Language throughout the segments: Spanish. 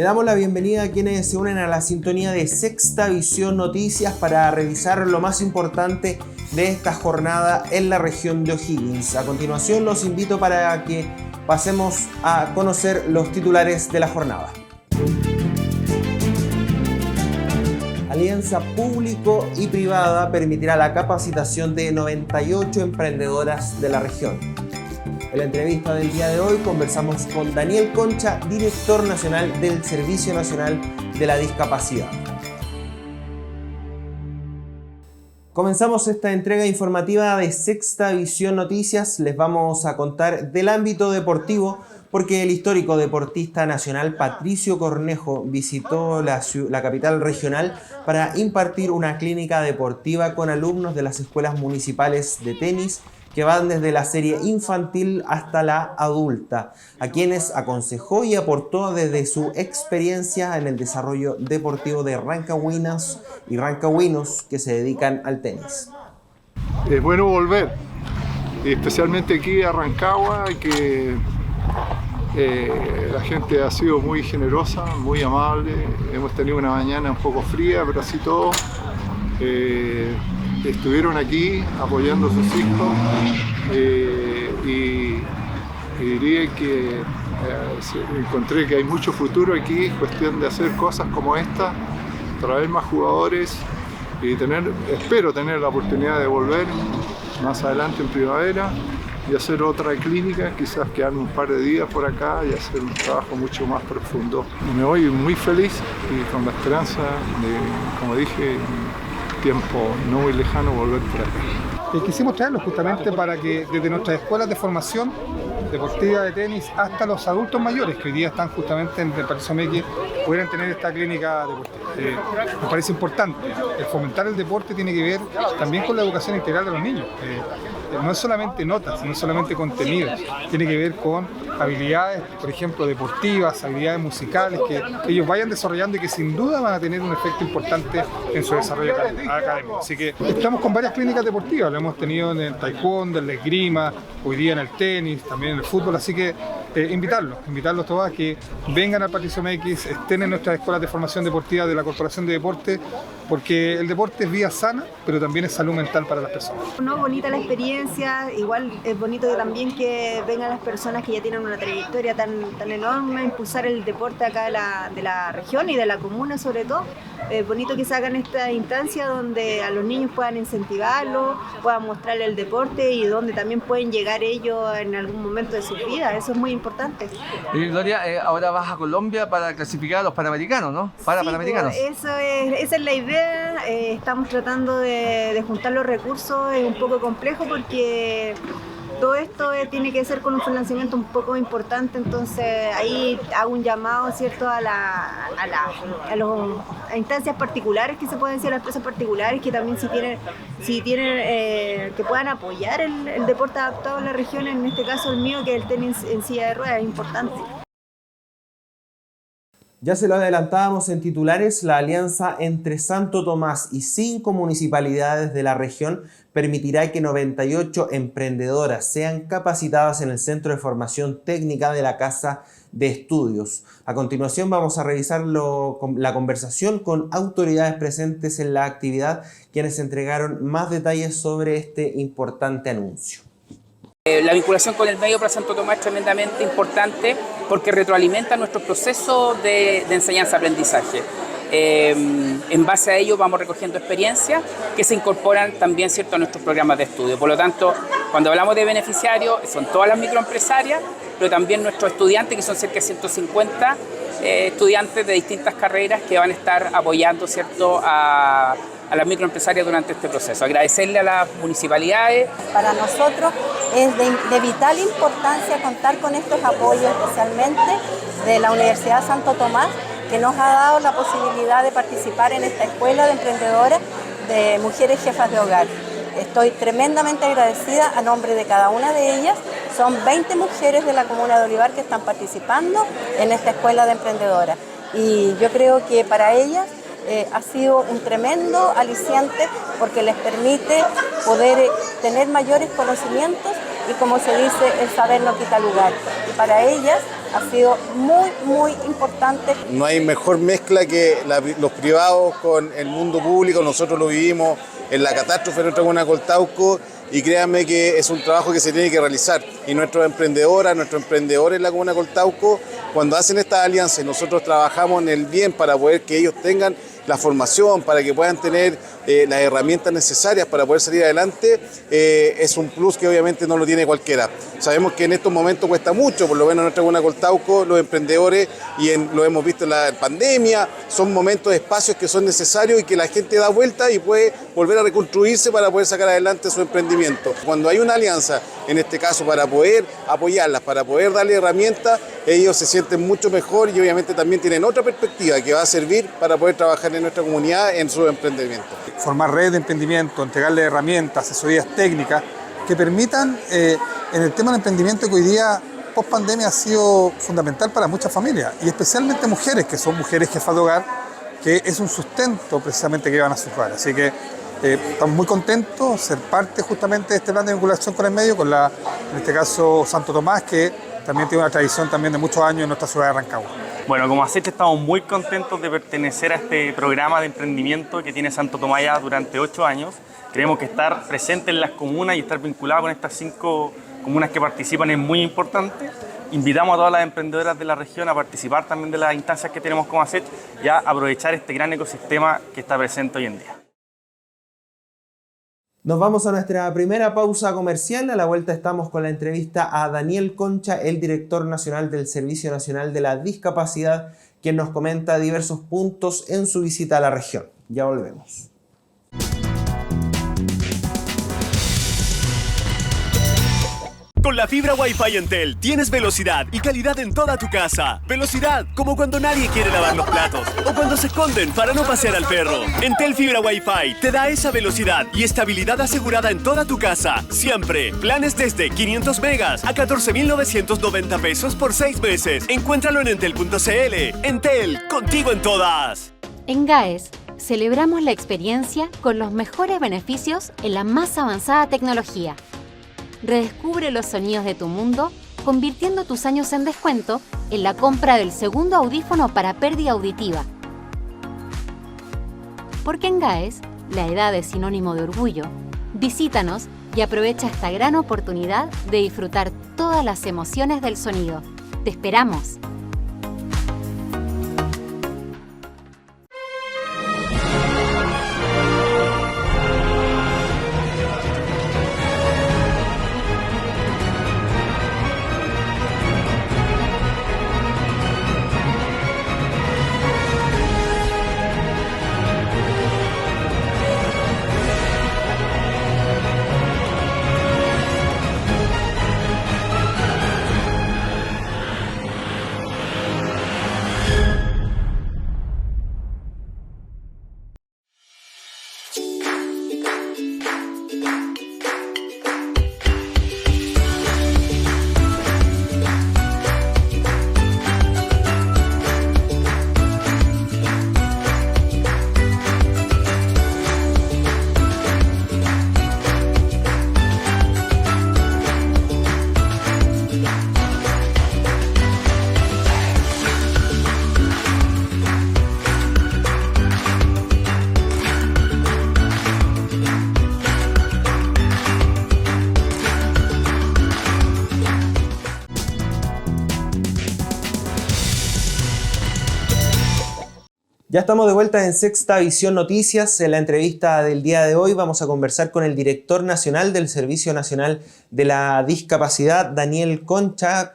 damos la bienvenida a quienes se unen a la sintonía de Sexta Visión Noticias para revisar lo más importante de esta jornada en la región de O'Higgins. A continuación los invito para que pasemos a conocer los titulares de la jornada. Alianza público y privada permitirá la capacitación de 98 emprendedoras de la región. En la entrevista del día de hoy conversamos con Daniel Concha, director nacional del Servicio Nacional de la Discapacidad. Comenzamos esta entrega informativa de Sexta Visión Noticias. Les vamos a contar del ámbito deportivo porque el histórico deportista nacional Patricio Cornejo visitó la capital regional para impartir una clínica deportiva con alumnos de las escuelas municipales de tenis que van desde la serie infantil hasta la adulta, a quienes aconsejó y aportó desde su experiencia en el desarrollo deportivo de rancagüinas y rancagüinos que se dedican al tenis. Es bueno volver, especialmente aquí a Rancagua, que la gente ha sido muy generosa, muy amable. Hemos tenido una mañana un poco fría, pero así todo. Estuvieron aquí apoyando a sus hijos y diría que encontré que hay mucho futuro aquí, cuestión de hacer cosas como esta, traer más jugadores y espero tener la oportunidad de volver más adelante en primavera y hacer otra clínica, quizás quedarme un par de días por acá y hacer un trabajo mucho más profundo. Me voy muy feliz y con la esperanza de, como dije, tiempo no muy lejano volver por acá. Quisimos traerlos justamente para que desde nuestras escuelas de formación deportiva de tenis hasta los adultos mayores que hoy día están justamente en el Patricio Meque pudieran tener esta clínica deportiva. Me parece importante. El fomentar el deporte tiene que ver también con la educación integral de los niños. No es solamente notas, no es solamente contenidos, tiene que ver con habilidades, por ejemplo, deportivas, habilidades musicales que ellos vayan desarrollando y que sin duda van a tener un efecto importante en su desarrollo académico. Así que estamos con varias clínicas deportivas, lo hemos tenido en el taekwondo, en la esgrima, hoy día en el tenis, también en el fútbol, así que invitarlos todos a que vengan al Patricio MX, estén en nuestras escuelas de formación deportiva de la Corporación de Deporte, porque el deporte es vida sana, pero también es salud mental para las personas. No, bonita la experiencia, igual es bonito también que vengan las personas que ya tienen una trayectoria tan enorme, impulsar el deporte acá de la región y de la comuna sobre todo. Es bonito que se hagan esta instancia donde a los niños puedan incentivarlos, puedan mostrarles el deporte y donde también pueden llegar ellos en algún momento de su vida, eso es muy importante. Y Gloria, ahora vas a Colombia para clasificar a los Panamericanos, ¿no? Panamericanos. Esa es la idea. Estamos tratando de juntar los recursos, es un poco complejo porque todo esto tiene que ser con un financiamiento un poco importante, entonces ahí hago un llamado, ¿cierto?, a instancias particulares que se pueden decir, a las empresas particulares que también si tienen que puedan apoyar el deporte adaptado en la región, en este caso el mío, que es el tenis en silla de ruedas, es importante. Ya se lo adelantábamos en titulares, la alianza entre Santo Tomás y 5 municipalidades de la región permitirá que 98 emprendedoras sean capacitadas en el Centro de Formación Técnica de la Casa de Estudios. A continuación vamos a revisar la conversación con autoridades presentes en la actividad, quienes entregaron más detalles sobre este importante anuncio. La vinculación con el medio para Santo Tomás es tremendamente importante porque retroalimenta nuestro proceso de enseñanza-aprendizaje. En base a ello vamos recogiendo experiencias que se incorporan también, ¿cierto?, a nuestros programas de estudio. Por lo tanto, cuando hablamos de beneficiarios, son todas las microempresarias, pero también nuestros estudiantes, que son cerca de 150 estudiantes de distintas carreras que van a estar apoyando, ¿cierto?, a las microempresarias durante este proceso. Agradecerle a las municipalidades. Para nosotros es de vital importancia contar con estos apoyos, especialmente de la Universidad Santo Tomás, que nos ha dado la posibilidad de participar en esta escuela de emprendedoras de mujeres jefas de hogar. Estoy tremendamente agradecida a nombre de cada una de ellas. Son 20 mujeres de la comuna de Olivar que están participando en esta escuela de emprendedoras. Y yo creo que para ellas ha sido un tremendo aliciente porque les permite poder tener mayores conocimientos y, como se dice, el saber no quita lugar. Y para ellas ha sido muy, muy importante. No hay mejor mezcla que los privados con el mundo público. Nosotros lo vivimos en la catástrofe de nuestra comuna Coltauco y créanme que es un trabajo que se tiene que realizar. Y nuestros emprendedores en la comuna Coltauco, cuando hacen estas alianzas, nosotros trabajamos en el bien para poder que ellos tengan la formación, para que puedan tener las herramientas necesarias para poder salir adelante, es un plus que obviamente no lo tiene cualquiera. Sabemos que en estos momentos cuesta mucho, por lo menos en nuestra comuna Coltauco, los emprendedores, lo hemos visto en la pandemia, son momentos, espacios que son necesarios y que la gente da vuelta y puede volver a reconstruirse para poder sacar adelante su emprendimiento. Cuando hay una alianza, en este caso para poder apoyarlas, para poder darle herramientas, ellos se sienten mucho mejor y obviamente también tienen otra perspectiva que va a servir para poder trabajar en nuestra comunidad en su emprendimiento. Formar redes de emprendimiento, entregarle herramientas, asesorías técnicas que permitan en el tema del emprendimiento que hoy día post pandemia ha sido fundamental para muchas familias y especialmente mujeres, que son mujeres jefas de hogar, que es un sustento precisamente que llevan a sus hogares. Así que estamos muy contentos de ser parte justamente de este plan de vinculación con el medio, con en este caso Santo Tomás, que también tiene una tradición también de muchos años en nuestra ciudad de Rancagua. Bueno, como ACECHE estamos muy contentos de pertenecer a este programa de emprendimiento que tiene Santo Tomás ya durante 8 años. Creemos que estar presente en las comunas y estar vinculado con estas 5 comunas que participan es muy importante. Invitamos a todas las emprendedoras de la región a participar también de las instancias que tenemos como ACECHE y a aprovechar este gran ecosistema que está presente hoy en día. Nos vamos a nuestra primera pausa comercial. A la vuelta estamos con la entrevista a Daniel Concha, el director nacional del Servicio Nacional de la Discapacidad, quien nos comenta diversos puntos en su visita a la región. Ya volvemos. Con la fibra Wi-Fi Entel tienes velocidad y calidad en toda tu casa. Velocidad, como cuando nadie quiere lavar los platos o cuando se esconden para no pasear al perro. Entel Fibra Wi-Fi te da esa velocidad y estabilidad asegurada en toda tu casa, siempre. Planes desde 500 megas a 14.990 pesos por 6 meses. Encuéntralo en entel.cl. Entel, contigo en todas. En GAES celebramos la experiencia con los mejores beneficios en la más avanzada tecnología. Redescubre los sonidos de tu mundo, convirtiendo tus años en descuento en la compra del segundo audífono para pérdida auditiva. Porque en GAES, la edad es sinónimo de orgullo. Visítanos y aprovecha esta gran oportunidad de disfrutar todas las emociones del sonido. ¡Te esperamos! Ya estamos de vuelta en Sexta Visión Noticias. En la entrevista del día de hoy vamos a conversar con el director nacional del Servicio Nacional de la Discapacidad, Daniel Concha,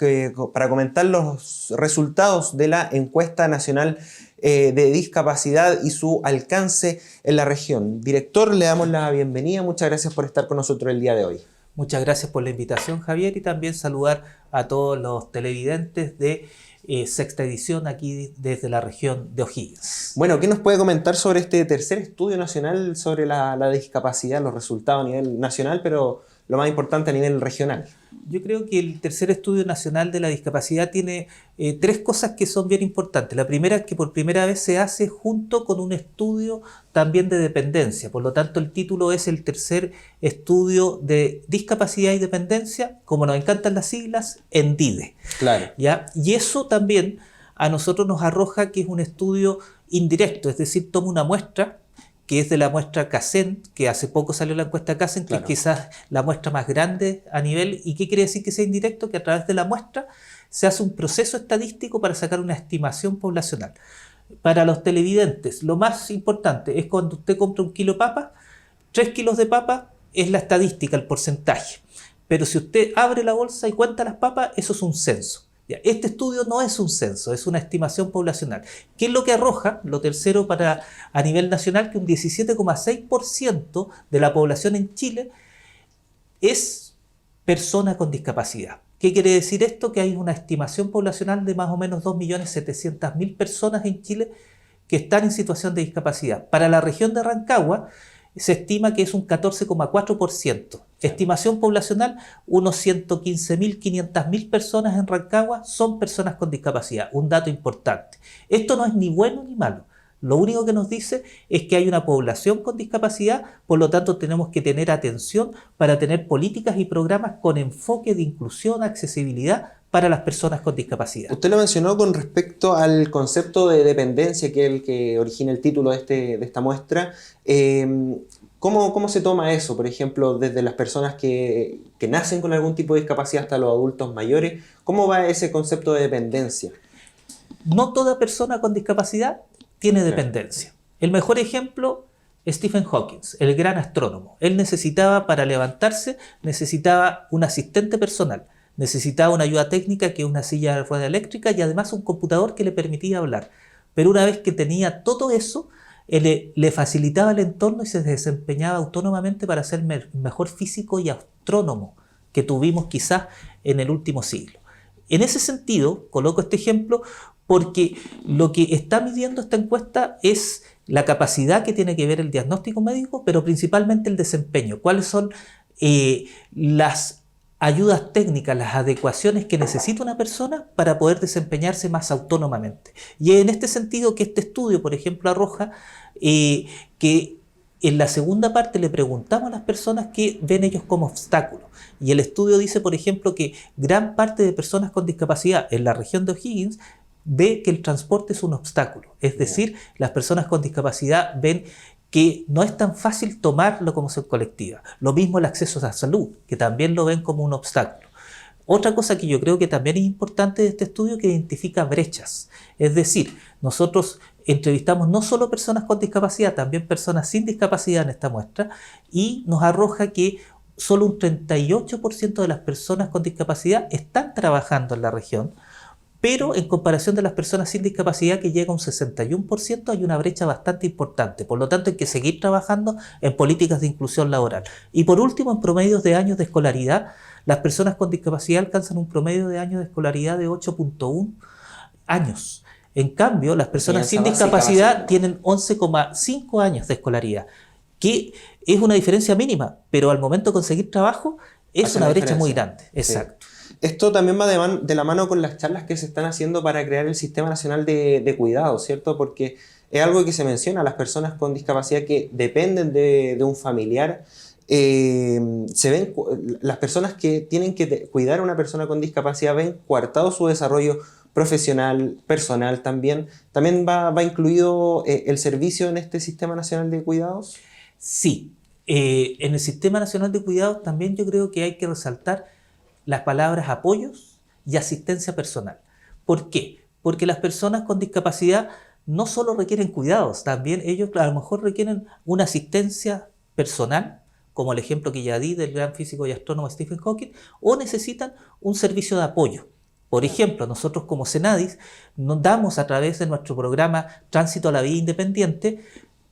para comentar los resultados de la encuesta nacional de discapacidad y su alcance en la región. Director, le damos la bienvenida. Muchas gracias por estar con nosotros el día de hoy. Muchas gracias por la invitación, Javier, y también saludar a todos los televidentes de Sexta Edición aquí desde la región de O'Higgins. Bueno, ¿qué nos puede comentar sobre este tercer estudio nacional sobre la discapacidad, los resultados a nivel nacional, pero lo más importante a nivel regional. Yo creo que el tercer estudio nacional de la discapacidad tiene tres cosas que son bien importantes. La primera es que por primera vez se hace junto con un estudio también de dependencia. Por lo tanto, el título es el tercer estudio de discapacidad y dependencia, como nos encantan las siglas, ENDIDE. Claro. ¿Ya? Y eso también a nosotros nos arroja que es un estudio indirecto, es decir, toma una muestra, que es de la muestra CACEN, que hace poco salió la encuesta CACEN, que es quizás la muestra más grande a nivel. ¿Y qué quiere decir que sea indirecto? Que a través de la muestra se hace un proceso estadístico para sacar una estimación poblacional. Para los televidentes, lo más importante es cuando usted compra un kilo de papa, 3 kilos de papa es la estadística, el porcentaje. Pero si usted abre la bolsa y cuenta las papas, eso es un censo. Este estudio no es un censo, es una estimación poblacional. ¿Qué es lo que arroja? Lo tercero a nivel nacional, que un 17,6% de la población en Chile es persona con discapacidad. ¿Qué quiere decir esto? Que hay una estimación poblacional de más o menos 2.700.000 personas en Chile que están en situación de discapacidad. Para la región de Rancagua se estima que es un 14,4%. Estimación poblacional, unos 115.500.000 personas en Rancagua son personas con discapacidad. Un dato importante. Esto no es ni bueno ni malo. Lo único que nos dice es que hay una población con discapacidad, por lo tanto tenemos que tener atención para tener políticas y programas con enfoque de inclusión, accesibilidad para las personas con discapacidad. Usted lo mencionó con respecto al concepto de dependencia, que es el que origina el título de esta muestra. ¿Cómo se toma eso? Por ejemplo, desde las personas que nacen con algún tipo de discapacidad hasta los adultos mayores. ¿Cómo va ese concepto de dependencia? No toda persona con discapacidad tiene dependencia. El mejor ejemplo, Stephen Hawking, el gran astrónomo. Él necesitaba, para levantarse, necesitaba un asistente personal. Necesitaba una ayuda técnica, que es una silla de rueda eléctrica, y además un computador que le permitía hablar. Pero una vez que tenía todo eso, le facilitaba el entorno y se desempeñaba autónomamente para ser mejor físico y astrónomo que tuvimos quizás en el último siglo. En ese sentido, coloco este ejemplo porque lo que está midiendo esta encuesta es la capacidad que tiene que ver el diagnóstico médico, pero principalmente el desempeño. ¿Cuáles son las ayudas técnicas, las adecuaciones que necesita una persona para poder desempeñarse más autónomamente? Y en este sentido que este estudio, por ejemplo, arroja que en la segunda parte le preguntamos a las personas qué ven ellos como obstáculos. Y el estudio dice, por ejemplo, que gran parte de personas con discapacidad en la región de O'Higgins ve que el transporte es un obstáculo. Es decir, las personas con discapacidad ven que no es tan fácil tomar locomoción colectiva. Lo mismo el acceso a la salud, que también lo ven como un obstáculo. Otra cosa que yo creo que también es importante de este estudio, que identifica brechas. Es decir, nosotros entrevistamos no solo personas con discapacidad, también personas sin discapacidad en esta muestra, y nos arroja que solo un 38% de las personas con discapacidad están trabajando en la región, pero en comparación de las personas sin discapacidad, que llega a un 61%, hay una brecha bastante importante. Por lo tanto, hay que seguir trabajando en políticas de inclusión laboral. Y por último, en promedios de años de escolaridad, las personas con discapacidad alcanzan un promedio de años de escolaridad de 8,1 años. En cambio, las personas sin discapacidad tienen 11,5 años de escolaridad, que es una diferencia mínima, pero al momento de conseguir trabajo es una brecha muy grande. Exacto. Sí. Esto también va de la mano con las charlas que se están haciendo para crear el Sistema Nacional de Cuidados, ¿cierto? Porque es algo que se menciona, las personas con discapacidad que dependen de un familiar, las personas que tienen que cuidar a una persona con discapacidad ven coartado su desarrollo profesional, personal también. ¿También va incluido el servicio en este Sistema Nacional de Cuidados? Sí, en el Sistema Nacional de Cuidados también yo creo que hay que resaltar las palabras apoyos y asistencia personal. ¿Por qué? Porque las personas con discapacidad no solo requieren cuidados, también ellos a lo mejor requieren una asistencia personal, como el ejemplo que ya di del gran físico y astrónomo Stephen Hawking, o necesitan un servicio de apoyo. Por ejemplo, nosotros como Senadis nos damos a través de nuestro programa Tránsito a la Vida Independiente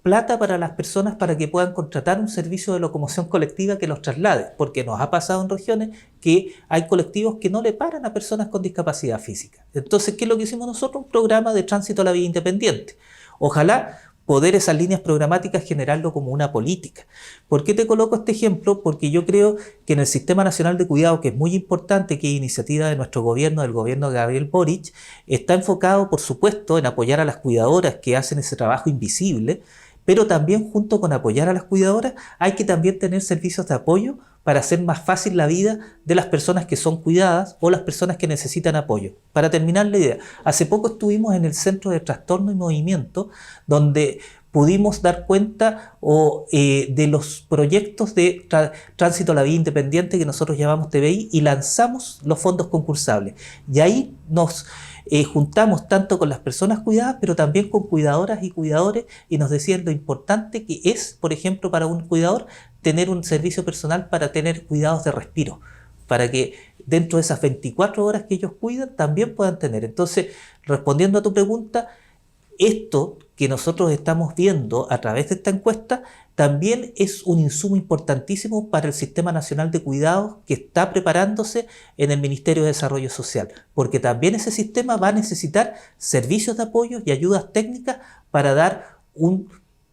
plata para las personas para que puedan contratar un servicio de locomoción colectiva que los traslade, porque nos ha pasado en regiones que hay colectivos que no le paran a personas con discapacidad física. Entonces, ¿qué es lo que hicimos nosotros? Un programa de Tránsito a la Vida Independiente. Ojalá poder esas líneas programáticas generarlo como una política. ¿Por qué te coloco este ejemplo? Porque yo creo que en el Sistema Nacional de Cuidado, que es muy importante, que es iniciativa de nuestro gobierno, del gobierno de Gabriel Boric, está enfocado, por supuesto, en apoyar a las cuidadoras que hacen ese trabajo invisible, pero también junto con apoyar a las cuidadoras hay que también tener servicios de apoyo para hacer más fácil la vida de las personas que son cuidadas o las personas que necesitan apoyo. Para terminar la idea, hace poco estuvimos en el Centro de Trastorno y Movimiento, donde pudimos dar cuenta de los proyectos de tránsito a la vida independiente que nosotros llamamos TBI y lanzamos los fondos concursables. Y ahí nos juntamos tanto con las personas cuidadas, pero también con cuidadoras y cuidadores, y nos decían lo importante que es, por ejemplo, para un cuidador, tener un servicio personal para tener cuidados de respiro, para que dentro de esas 24 horas que ellos cuidan también puedan tener. Entonces, respondiendo a tu pregunta, esto que nosotros estamos viendo a través de esta encuesta también es un insumo importantísimo para el Sistema Nacional de Cuidados que está preparándose en el Ministerio de Desarrollo Social, porque también ese sistema va a necesitar servicios de apoyo y ayudas técnicas para dar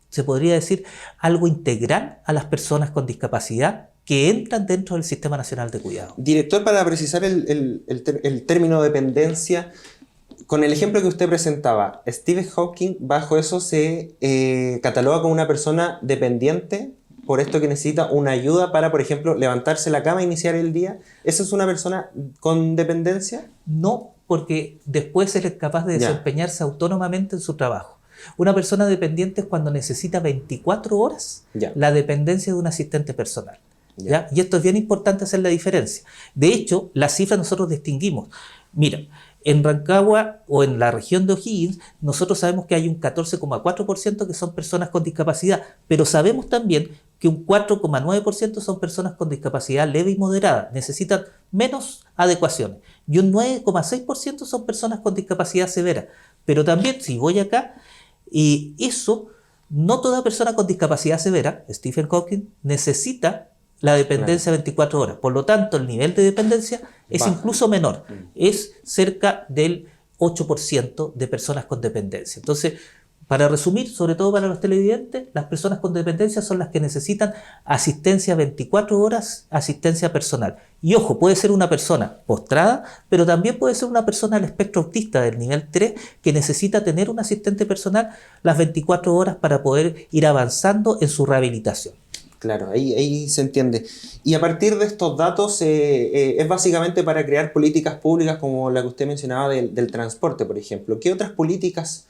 se podría decir, algo integral a las personas con discapacidad que entran dentro del Sistema Nacional de Cuidado. Director, para precisar el término dependencia, con el ejemplo que usted presentaba, Stephen Hawking bajo eso se cataloga como una persona dependiente, por esto que necesita una ayuda para, por ejemplo, levantarse de la cama e iniciar el día. ¿Eso es una persona con dependencia? No, porque después él es capaz de desempeñarse autónomamente en su trabajo. Una persona dependiente es cuando necesita 24 horas la dependencia de un asistente personal. ¿Ya? Y esto es bien importante hacer la diferencia. De hecho, las cifras nosotros distinguimos. Mira, en Rancagua o en la región de O'Higgins, nosotros sabemos que hay un 14,4% que son personas con discapacidad, pero sabemos también que un 4,9% son personas con discapacidad leve y moderada, necesitan menos adecuaciones, y un 9,6% son personas con discapacidad severa. Pero también, si voy acá, y eso, no toda persona con discapacidad severa, Stephen Hawking, necesita la dependencia 24 horas. Por lo tanto, el nivel de dependencia es incluso menor. Es cerca del 8% de personas con dependencia. Entonces, para resumir, sobre todo para los televidentes, las personas con dependencia son las que necesitan asistencia 24 horas, asistencia personal. Y ojo, puede ser una persona postrada, pero también puede ser una persona del espectro autista del nivel 3 que necesita tener un asistente personal las 24 horas para poder ir avanzando en su rehabilitación. Claro, ahí se entiende. Y a partir de estos datos es básicamente para crear políticas públicas como la que usted mencionaba del transporte, por ejemplo. ¿Qué otras políticas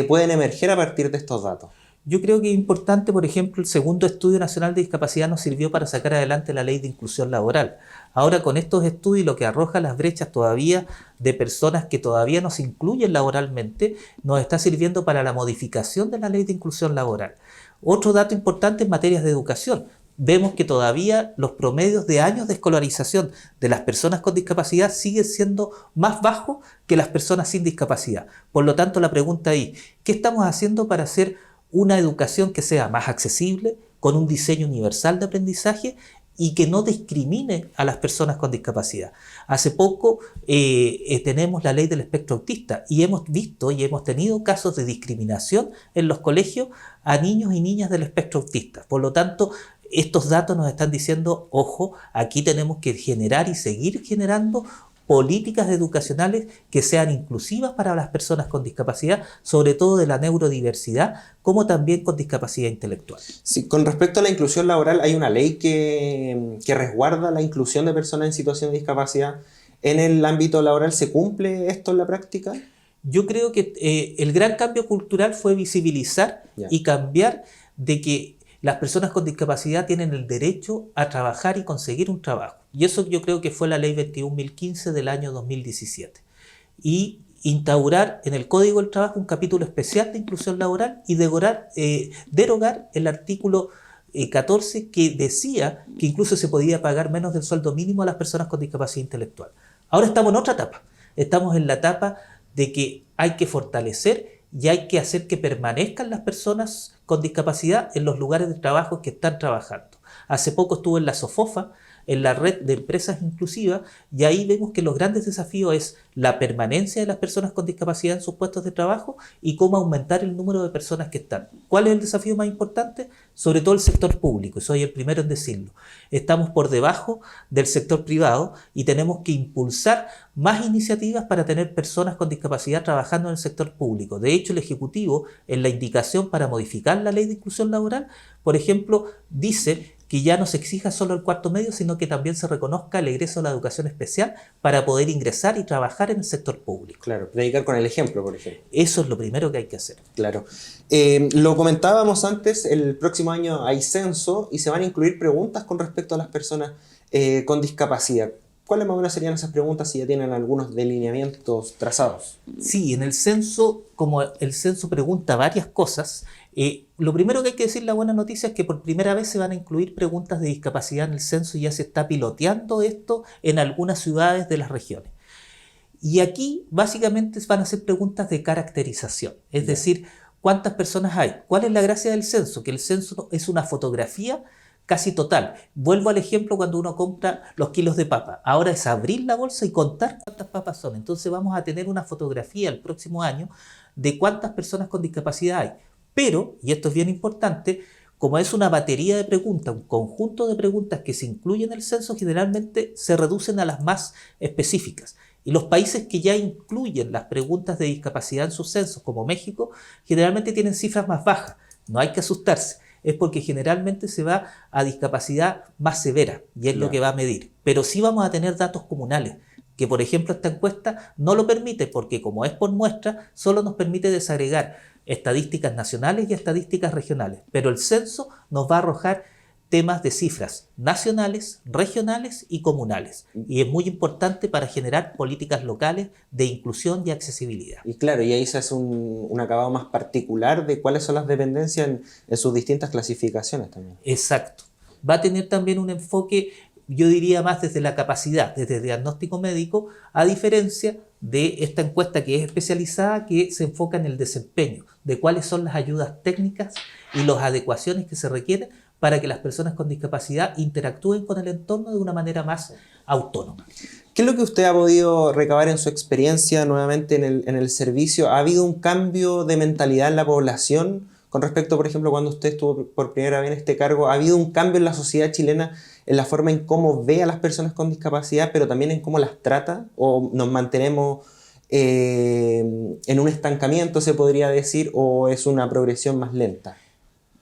pueden emerger a partir de estos datos? Yo creo que es importante, por ejemplo, el segundo Estudio Nacional de Discapacidad nos sirvió para sacar adelante la Ley de Inclusión Laboral. Ahora con estos estudios lo que arroja las brechas todavía de personas que todavía no se incluyen laboralmente, nos está sirviendo para la modificación de la Ley de Inclusión Laboral. Otro dato importante en materias de educación. Vemos que todavía los promedios de años de escolarización de las personas con discapacidad siguen siendo más bajos que las personas sin discapacidad. Por lo tanto, la pregunta ahí, ¿qué estamos haciendo para hacer una educación que sea más accesible, con un diseño universal de aprendizaje y que no discrimine a las personas con discapacidad? Hace poco tenemos la ley del espectro autista y hemos visto y hemos tenido casos de discriminación en los colegios a niños y niñas del espectro autista. Por lo tanto, estos datos nos están diciendo, ojo, aquí tenemos que generar y seguir generando políticas educacionales que sean inclusivas para las personas con discapacidad, sobre todo de la neurodiversidad, como también con discapacidad intelectual. Sí, con respecto a la inclusión laboral, hay una ley que resguarda la inclusión de personas en situación de discapacidad. ¿En el ámbito laboral se cumple esto en la práctica? Yo creo que el gran cambio cultural fue visibilizar y cambiar de que las personas con discapacidad tienen el derecho a trabajar y conseguir un trabajo. Y eso yo creo que fue la Ley 21.015 del año 2017. Y instaurar en el Código del Trabajo un capítulo especial de inclusión laboral y derogar el artículo 14 que decía que incluso se podía pagar menos del sueldo mínimo a las personas con discapacidad intelectual. Ahora estamos en otra etapa. Estamos en la etapa de que hay que fortalecer y hay que hacer que permanezcan las personas con discapacidad en los lugares de trabajo que están trabajando. Hace poco estuve en la SOFOFA, en la red de empresas inclusivas, y ahí vemos que los grandes desafíos es la permanencia de las personas con discapacidad en sus puestos de trabajo y cómo aumentar el número de personas que están. ¿Cuál es el desafío más importante? Sobre todo el sector público, y soy el primero en decirlo. Estamos por debajo del sector privado y tenemos que impulsar más iniciativas para tener personas con discapacidad trabajando en el sector público. De hecho, el Ejecutivo, en la indicación para modificar la Ley de Inclusión Laboral, por ejemplo, dice que ya no se exija solo el cuarto medio, sino que también se reconozca el egreso a la educación especial para poder ingresar y trabajar en el sector público. Claro, predicar con el ejemplo, por ejemplo. Eso es lo primero que hay que hacer. Claro. Lo comentábamos antes, el próximo año hay censo y se van a incluir preguntas con respecto a las personas con discapacidad. ¿Cuáles más o menos serían esas preguntas si ya tienen algunos delineamientos trazados? Sí, en el censo, como el censo pregunta varias cosas, lo primero que hay que decir, la buena noticia, es que por primera vez se van a incluir preguntas de discapacidad en el censo y ya se está piloteando esto en algunas ciudades de las regiones. Y aquí básicamente van a ser preguntas de caracterización, es decir, ¿cuántas personas hay? ¿Cuál es la gracia del censo? Que el censo es una fotografía casi total. Vuelvo al ejemplo cuando uno compra los kilos de papa. Ahora es abrir la bolsa y contar cuántas papas son. Entonces vamos a tener una fotografía el próximo año de cuántas personas con discapacidad hay. Pero, y esto es bien importante, como es una batería de preguntas, un conjunto de preguntas que se incluyen en el censo, generalmente se reducen a las más específicas. Y los países que ya incluyen las preguntas de discapacidad en sus censos, como México, generalmente tienen cifras más bajas. No hay que asustarse. Es porque generalmente se va a discapacidad más severa y es lo que va a medir. Pero sí vamos a tener datos comunales, que por ejemplo esta encuesta no lo permite porque como es por muestra, solo nos permite desagregar estadísticas nacionales y estadísticas regionales. Pero el censo nos va a arrojar temas de cifras nacionales, regionales y comunales. Y es muy importante para generar políticas locales de inclusión y accesibilidad. Y claro, y ahí se hace un acabado más particular de cuáles son las dependencias en sus distintas clasificaciones también. Exacto. Va a tener también un enfoque, yo diría más desde la capacidad, desde el diagnóstico médico, a diferencia de esta encuesta que es especializada, que se enfoca en el desempeño, de cuáles son las ayudas técnicas y las adecuaciones que se requieren para que las personas con discapacidad interactúen con el entorno de una manera más autónoma. ¿Qué es lo que usted ha podido recabar en su experiencia nuevamente en el servicio? ¿Ha habido un cambio de mentalidad en la población con respecto, por ejemplo, cuando usted estuvo por primera vez en este cargo? ¿Ha habido un cambio en la sociedad chilena en la forma en cómo ve a las personas con discapacidad, pero también en cómo las trata? ¿O nos mantenemos en un estancamiento, se podría decir, o es una progresión más lenta?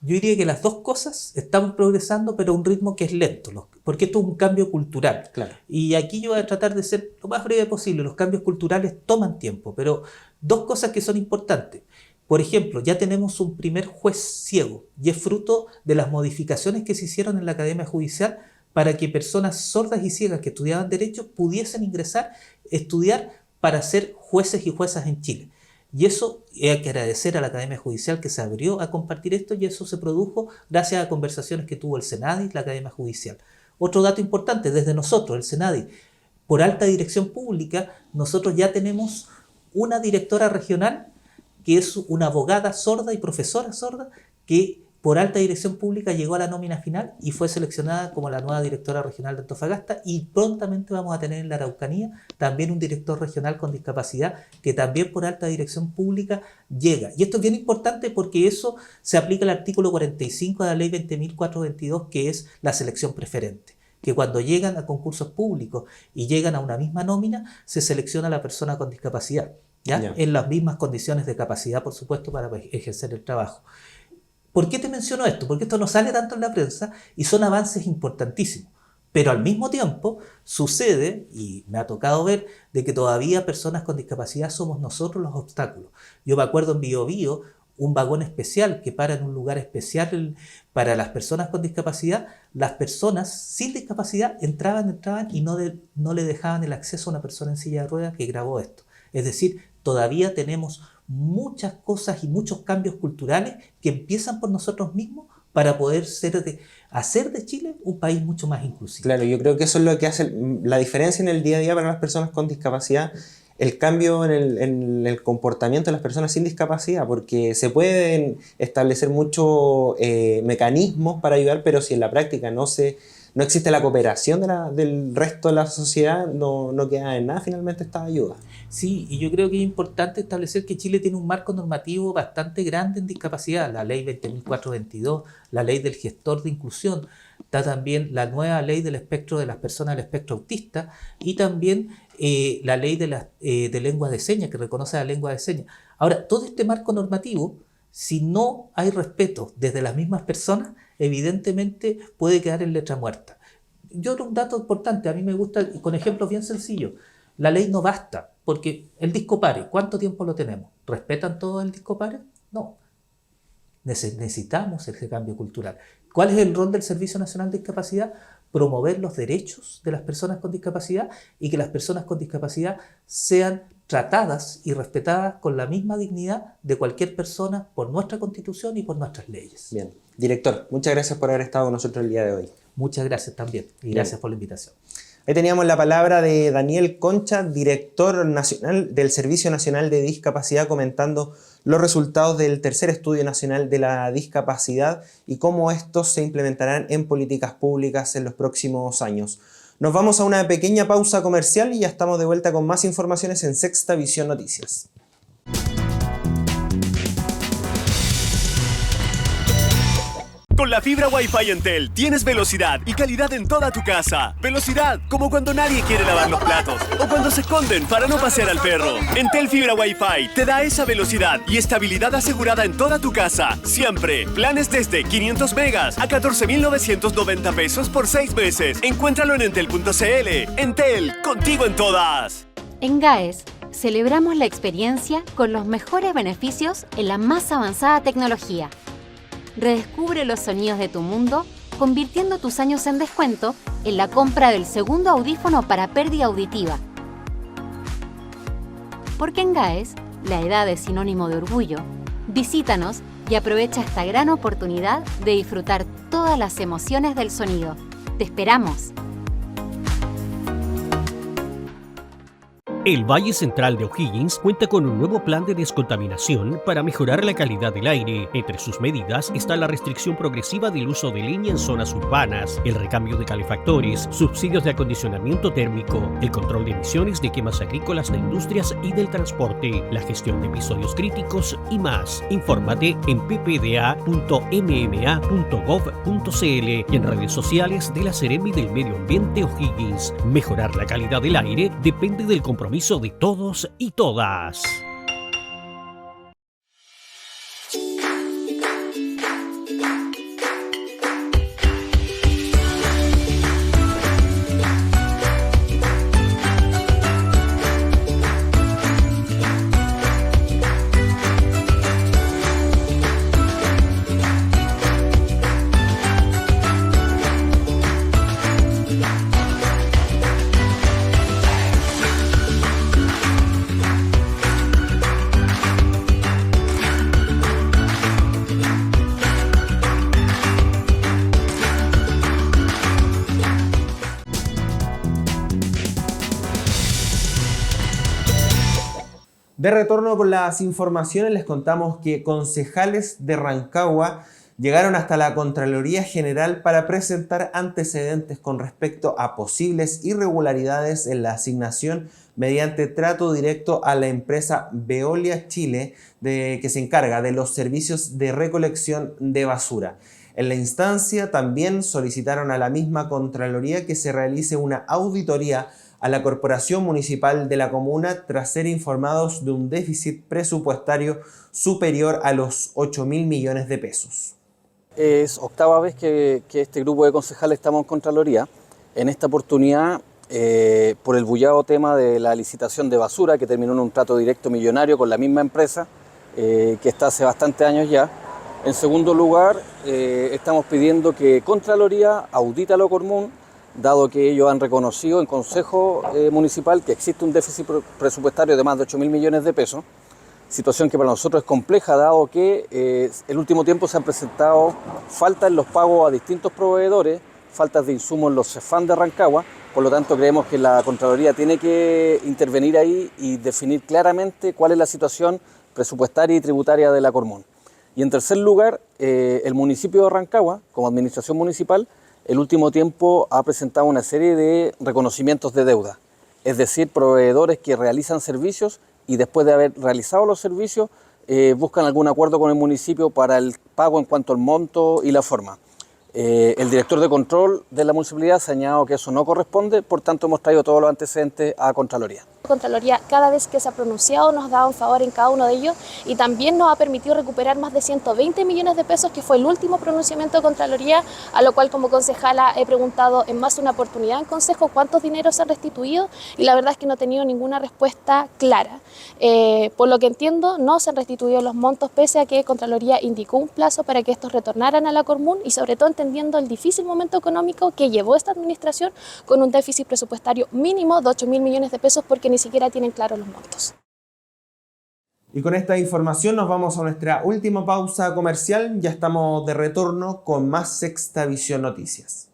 Yo diría que las dos cosas estamos progresando, pero a un ritmo que es lento, porque esto es un cambio cultural. Claro. Y aquí yo voy a tratar de ser lo más breve posible. Los cambios culturales toman tiempo, pero dos cosas que son importantes. Por ejemplo, ya tenemos un primer juez ciego y es fruto de las modificaciones que se hicieron en la Academia Judicial para que personas sordas y ciegas que estudiaban Derecho pudiesen ingresar, estudiar para ser jueces y juezas en Chile. Y eso hay que agradecer a la Academia Judicial que se abrió a compartir esto, y eso se produjo gracias a conversaciones que tuvo el Senadi y la Academia Judicial. Otro dato importante, desde nosotros, el Senadi, por alta dirección pública, nosotros ya tenemos una directora regional que es una abogada sorda y profesora sorda que por alta dirección pública llegó a la nómina final y fue seleccionada como la nueva directora regional de Antofagasta, y prontamente vamos a tener en la Araucanía también un director regional con discapacidad que también por alta dirección pública llega. Y esto es bien importante porque eso se aplica al artículo 45 de la ley 20.422, que es la selección preferente, que cuando llegan a concursos públicos y llegan a una misma nómina, se selecciona a la persona con discapacidad, ¿ya? En las mismas condiciones de capacidad, por supuesto, para ejercer el trabajo. ¿Por qué te menciono esto? Porque esto no sale tanto en la prensa y son avances importantísimos. Pero al mismo tiempo sucede, y me ha tocado ver, de que todavía personas con discapacidad somos nosotros los obstáculos. Yo me acuerdo en Bio Bio, un vagón especial que para en un lugar especial para las personas con discapacidad. Las personas sin discapacidad entraban y no le dejaban el acceso a una persona en silla de ruedas que grabó esto. Es decir, todavía tenemos muchas cosas y muchos cambios culturales que empiezan por nosotros mismos para poder hacer de Chile un país mucho más inclusivo. Claro, yo creo que eso es lo que hace la diferencia en el día a día para las personas con discapacidad, el cambio en el comportamiento de las personas sin discapacidad, porque se pueden establecer muchos mecanismos para ayudar, pero si en la práctica no se no existe la cooperación del resto de la sociedad, no queda en nada finalmente esta ayuda. Sí, y yo creo que es importante establecer que Chile tiene un marco normativo bastante grande en discapacidad, la ley 20.422, la ley del gestor de inclusión, está también la nueva ley del espectro de las personas del espectro autista y también la ley de lengua de señas, que reconoce la lengua de señas. Ahora, todo este marco normativo, si no hay respeto desde las mismas personas, evidentemente puede quedar en letra muerta. Yo un dato importante, a mí me gusta, con ejemplos bien sencillos, la ley no basta, porque el Discopare, ¿cuánto tiempo lo tenemos? ¿Respetan todo el Discopare? No. Necesitamos ese cambio cultural. ¿Cuál es el rol del Servicio Nacional de Discapacidad? Promover los derechos de las personas con discapacidad y que las personas con discapacidad sean tratadas y respetadas con la misma dignidad de cualquier persona por nuestra Constitución y por nuestras leyes. Bien. Director, muchas gracias por haber estado con nosotros el día de hoy. Muchas gracias también y gracias por la invitación. Ahí teníamos la palabra de Daniel Concha, director nacional del Servicio Nacional de Discapacidad, comentando los resultados del tercer Estudio Nacional de la Discapacidad y cómo estos se implementarán en políticas públicas en los próximos años. Nos vamos a una pequeña pausa comercial y ya estamos de vuelta con más informaciones en Sexta Visión Noticias. Con la fibra Wi-Fi Entel tienes velocidad y calidad en toda tu casa. Velocidad, como cuando nadie quiere lavar los platos o cuando se esconden para no pasear al perro. Entel Fibra Wi-Fi te da esa velocidad y estabilidad asegurada en toda tu casa, siempre. Planes desde 500 megas a 14.990 pesos por 6 meses. Encuéntralo en entel.cl. Entel, contigo en todas. En GAES, celebramos la experiencia con los mejores beneficios en la más avanzada tecnología. Redescubre los sonidos de tu mundo, convirtiendo tus años en descuento en la compra del segundo audífono para pérdida auditiva. Porque en GAES, la edad es sinónimo de orgullo. Visítanos y aprovecha esta gran oportunidad de disfrutar todas las emociones del sonido. ¡Te esperamos! El Valle Central de O'Higgins cuenta con un nuevo plan de descontaminación para mejorar la calidad del aire. Entre sus medidas está la restricción progresiva del uso de leña en zonas urbanas, el recambio de calefactores, subsidios de acondicionamiento térmico, el control de emisiones de quemas agrícolas de industrias y del transporte, la gestión de episodios críticos y más. Infórmate en ppda.mma.gov.cl y en redes sociales de la Seremi del Medio Ambiente O'Higgins. Mejorar la calidad del aire depende del compromiso de todos y todas. De retorno con las informaciones, les contamos que concejales de Rancagua llegaron hasta la Contraloría General para presentar antecedentes con respecto a posibles irregularidades en la asignación mediante trato directo a la empresa Veolia Chile, que se encarga de los servicios de recolección de basura. En la instancia también solicitaron a la misma Contraloría que se realice una auditoría a la Corporación Municipal de la comuna tras ser informados de un déficit presupuestario superior a los 8.000 millones de pesos. Es octava vez que este grupo de concejales estamos en Contraloría. En esta oportunidad, por el bullado tema de la licitación de basura, que terminó en un trato directo millonario con la misma empresa, que está hace bastantes años ya. En segundo lugar, estamos pidiendo que Contraloría audite a lo común, dado que ellos han reconocido en Consejo Municipal que existe un déficit presupuestario de más de 8.000 millones de pesos, situación que para nosotros es compleja, dado que el último tiempo se han presentado faltas en los pagos a distintos proveedores, faltas de insumos en los CEFAM de Rancagua. Por lo tanto, creemos que la Contraloría tiene que intervenir ahí y definir claramente cuál es la situación presupuestaria y tributaria de la Cormón. Y en tercer lugar, el municipio de Rancagua, como administración municipal, el último tiempo ha presentado una serie de reconocimientos de deuda, es decir, proveedores que realizan servicios y después de haber realizado los servicios buscan algún acuerdo con el municipio para el pago en cuanto al monto y la forma. El director de control de la municipalidad ha señalado que eso no corresponde, por tanto hemos traído todos los antecedentes a Contraloría. Contraloría cada vez que se ha pronunciado nos ha dado un favor en cada uno de ellos y también nos ha permitido recuperar más de 120 millones de pesos, que fue el último pronunciamiento de Contraloría, a lo cual como concejala he preguntado en más de una oportunidad en consejo cuántos dineros se han restituido y la verdad es que no he tenido ninguna respuesta clara. Por lo que entiendo, no se han restituido los montos pese a que Contraloría indicó un plazo para que estos retornaran a la Cormun y sobre todo entendiendo el difícil momento económico que llevó esta administración con un déficit presupuestario mínimo de 8.000 millones de pesos porque ni siquiera tienen claros los montos. Y con esta información nos vamos a nuestra última pausa comercial. Ya estamos de retorno con más Sexta Visión Noticias.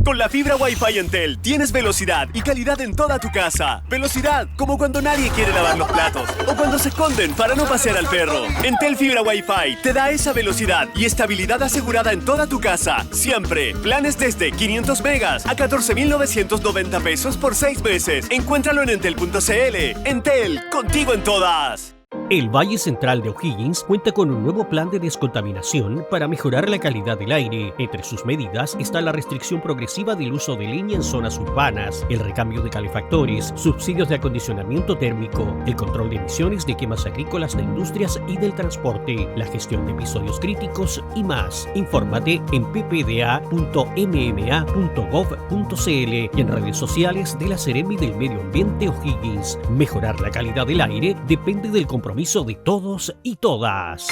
Con la fibra Wi-Fi Entel tienes velocidad y calidad en toda tu casa. Velocidad como cuando nadie quiere lavar los platos o cuando se esconden para no pasear al perro. Entel Fibra Wi-Fi te da esa velocidad y estabilidad asegurada en toda tu casa. Siempre. Planes desde 500 megas a 14.990 pesos por 6 meses. Encuéntralo en entel.cl. Entel, contigo en todas. El Valle Central de O'Higgins cuenta con un nuevo plan de descontaminación para mejorar la calidad del aire. Entre sus medidas está la restricción progresiva del uso de leña en zonas urbanas, el recambio de calefactores, subsidios de acondicionamiento térmico, el control de emisiones de quemas agrícolas de industrias y del transporte, la gestión de episodios críticos y más. Infórmate en ppda.mma.gov.cl y en redes sociales de la Seremi del Medio Ambiente O'Higgins. Mejorar la calidad del aire depende del compromiso de todos y todas.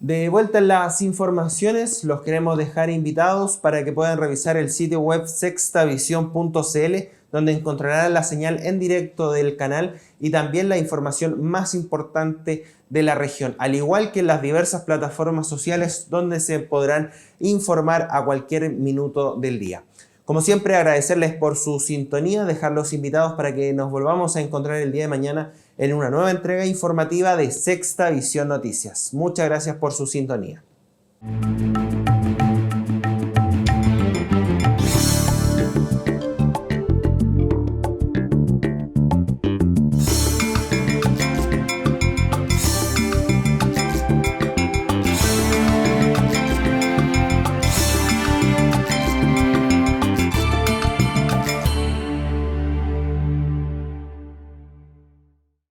De vuelta en las informaciones, los queremos dejar invitados para que puedan revisar el sitio web sextavision.cl, donde encontrarán la señal en directo del canal y también la información más importante de la región, al igual que en las diversas plataformas sociales donde se podrán informar a cualquier minuto del día. Como siempre, agradecerles por su sintonía, dejarlos invitados para que nos volvamos a encontrar el día de mañana en una nueva entrega informativa de Sexta Visión Noticias. Muchas gracias por su sintonía.